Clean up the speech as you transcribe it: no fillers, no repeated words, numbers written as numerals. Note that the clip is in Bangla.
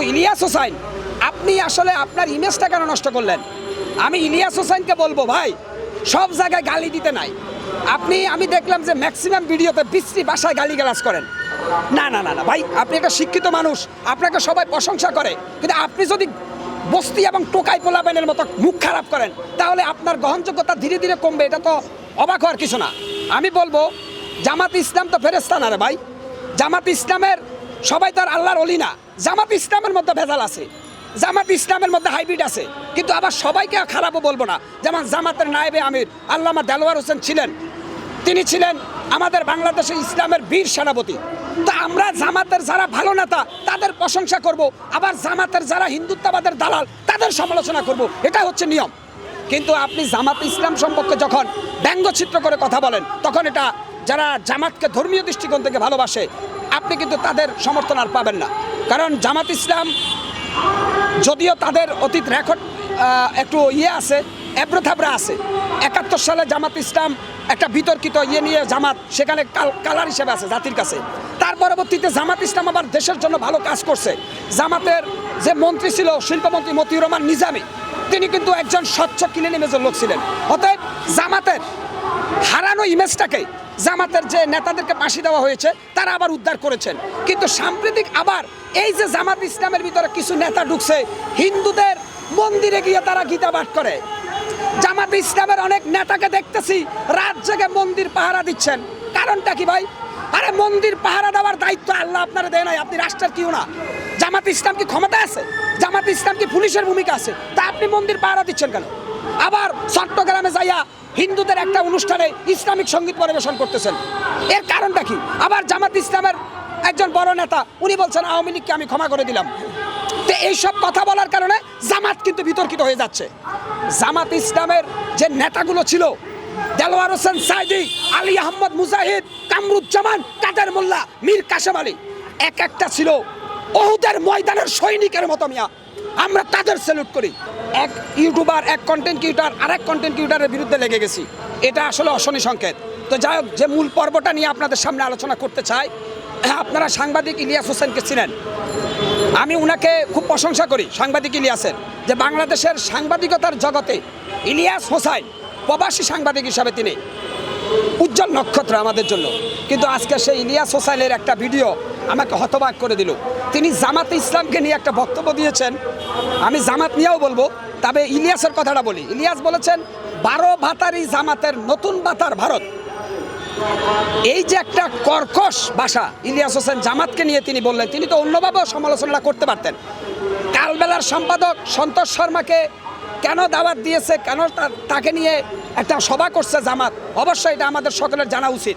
ইলিয়াস হোসাইন, আপনি আসলে আপনার ইমেজটা কেন নষ্ট করলেন? আমি ইলিয়াস হোসাইনকে বলবো, ভাই সব জায়গায় গালি দিতে নাই। আমি দেখলাম যে ম্যাক্সিমাম ভিডিওতে বিশ্রী ভাষায় গালিগালাজ করেন। না না না না ভাই, আপনি একটা শিক্ষিত মানুষ, আপনাকে সবাই প্রশংসা করে, কিন্তু আপনি যদি বস্তি এবং টোকাই পোলাবেনের মতো মুখ খারাপ করেন তাহলে আপনার গ্রহণযোগ্যতা ধীরে ধীরে কমবে। এটা তো অবাক হওয়ার কিছু না। আমি বলবো জামাত ইসলাম তো ফেরেশতা না রে ভাই। জামাত ইসলামের সবাই তো আর আল্লাহর ওলি না। জামাত ইসলামের মধ্যে ভেজাল আছে, জামাত ইসলামের মধ্যে হাইব্রিড আছে, কিন্তু আবার সবাইকে খারাপও বলবো না। যেমন জামাতের নায়েবে আমির আল্লামা দেলোয়ার হোসেন ছিলেন, তিনি ছিলেন আমাদের বাংলাদেশের ইসলামের বীর সেনাপতি। তো আমরা জামাতের যারা ভালো নেতা তাদের প্রশংসা করব, আবার জামাতের যারা হিন্দুত্ববাদের দালাল তাদের সমালোচনা করব, এটা হচ্ছে নিয়ম। কিন্তু আপনি জামাত ইসলাম সম্পর্কে যখন ব্যঙ্গচিত্র করে কথা বলেন, তখন এটা যারা জামাতকে ধর্মীয় দৃষ্টিকোণ থেকে ভালোবাসে আপনি কিন্তু তাদের সমর্থন আর পাবেন না। কারণ জামাত ইসলাম যদিও তাদের অতীত রেকর্ড একটু আছে, এবড়োথাবড়া আছে। 71 সালে জামাত ইসলাম একটা বিতর্কিত নিয়ে জামাত সেখানে কালার হিসেবে আছে জাতির কাছে। তার পরবর্তীতে জামাত ইসলাম আবার দেশের জন্য ভালো কাজ করছে। জামাতের যে মন্ত্রী ছিল শিল্পমন্ত্রী মতিউর রহমান নিজামী, তিনি কিন্তু একজন স্বচ্ছ ক্লিন ইমেজের লোক ছিলেন। অতএব জামাতের হারানো ইমেজটাকে জামাতের যে নেতাদেরকে ফাঁসি দেওয়া হয়েছে তারা আবার উদ্ধার করেছেন। কিন্তু সাম্প্রতিক আবার এই যে জামাত ইসলামের ভিতরে কিছু নেতা ঢুকছে, হিন্দুদের মন্দিরে গিয়ে তারা গীতা পাঠ করে। জামাত ইসলামের অনেক নেতাকে দেখতেছি রাত জেগে মন্দির পাহারা দিচ্ছেন। কারণটা কি ভাই? আরে মন্দির পাহারা দেওয়ার দায়িত্ব আল্লাহ আপনারা দেয় নাই, আপনি রাষ্ট্রের কেউ না। জামাত ইসলাম কি ক্ষমতা আছে? জামাত ইসলাম কি পুলিশের ভূমিকা আছে? তা আপনি মন্দির পাহারা দিচ্ছেন কেন? আবার চট্টগ্রামে যাইয়া হিন্দুদের একটা অনুষ্ঠানে ইসলামিক সঙ্গীত পরিবেশন করতেছেন, এর কারণটা কি? আবার জামাত ইসলামের একজন বড় নেতা উনি বলছেন আওয়ামী লীগকে আমি ক্ষমা করে দিলাম। তো এইসব কথা বলার কারণে জামাত কিন্তু বিতর্কিত হয়ে যাচ্ছে। জামাত ইসলামের যে নেতাগুলো ছিল, দেলোয়ার হোসেন সাইদি, আলী আহমদ মুজাহিদ, কামরুজ্জামান, কাদের মোল্লা, মীর কাসেম আলী, এক একটা ছিল ওহুদের ময়দানের সৈনিকের মতো। মিয়া, আমরা তাদের স্যালুট করি। এক ইউটিউবার, এক কন্টেন্ট ক্রিয়েটর আরেক কন্টেন্ট ক্রিয়েটরের বিরুদ্ধে লেগে গেছি, এটা আসলে অশনি সংকেত। তো যাই হোক, যে মূল পর্বটা নিয়ে আপনাদের সামনে আলোচনা করতে চাই, আপনারা সাংবাদিক ইলিয়াস হোসেনকে চিনেন। আমি উনাকে খুব প্রশংসা করি, সাংবাদিক ইলিয়াসের, যে বাংলাদেশের সাংবাদিকতার জগতে ইলিয়াস হোসাইন প্রবাসী সাংবাদিক হিসাবে তিনি উজ্জ্বল নক্ষত্র আমাদের জন্য। কিন্তু আজকে সেই ইলিয়াস হোসাইনের একটা ভিডিও আমাকে হতবাক করে দিল। তিনি জামাত ইসলামকে নিয়ে একটা বক্তব্য দিয়েছেন, আমি জামাত নিয়েও বলবো, তবে ইলিয়াসের কথাটা বলি। ইলিয়াস বলেছেন 12 ভাতারি জামাতের নতুন ভাতার ভারত। এই যে একটা কর্কশ ভাষা ইলিয়াস হোসেন জামাতকে নিয়ে তিনি বললেন, তিনি তো অন্যভাবেও সমালোচনা করতে পারতেন। কালবেলার সম্পাদক সন্তোষ শর্মাকে কেন দাওয়াত দিয়েছে, কেন তাকে নিয়ে একটা সভা করছে জামাত, অবশ্যই এটা আমাদের সকলের জানা উচিত।